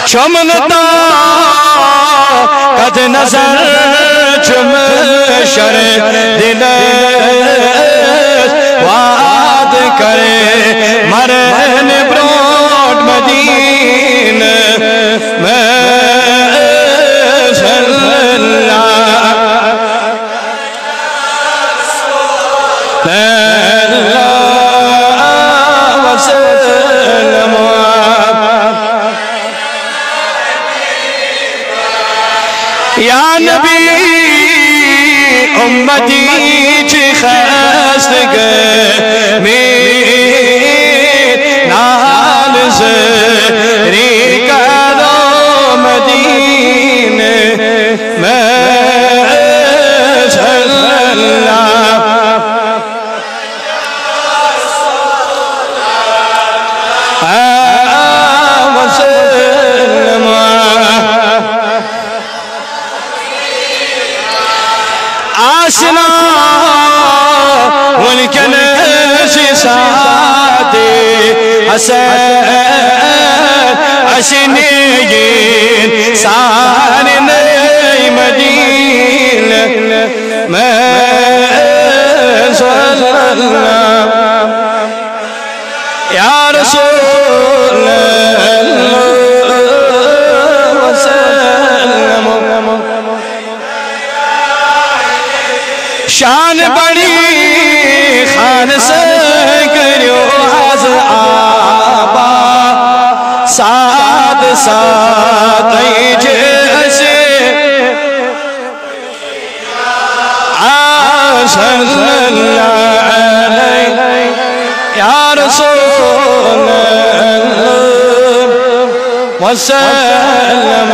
چمنتا قد نظر چم شر دل واد کرے مرن بروٹ مدین میں صلی اللہ وسلم یا نبی امتی چی خست گمیر نال زری کرو مدین میں صلی اللہ وسلم آشنا ان کے نشی ساتھے حسین اشنیگین سارے نئی مدین میں صلی اللہ یا رسول اللہ وسلم شان بڑی خان سے کریو حض آبا ساتھ ساتھ جیسے صلی اللہ علیہ یا رسول اللہ وسلم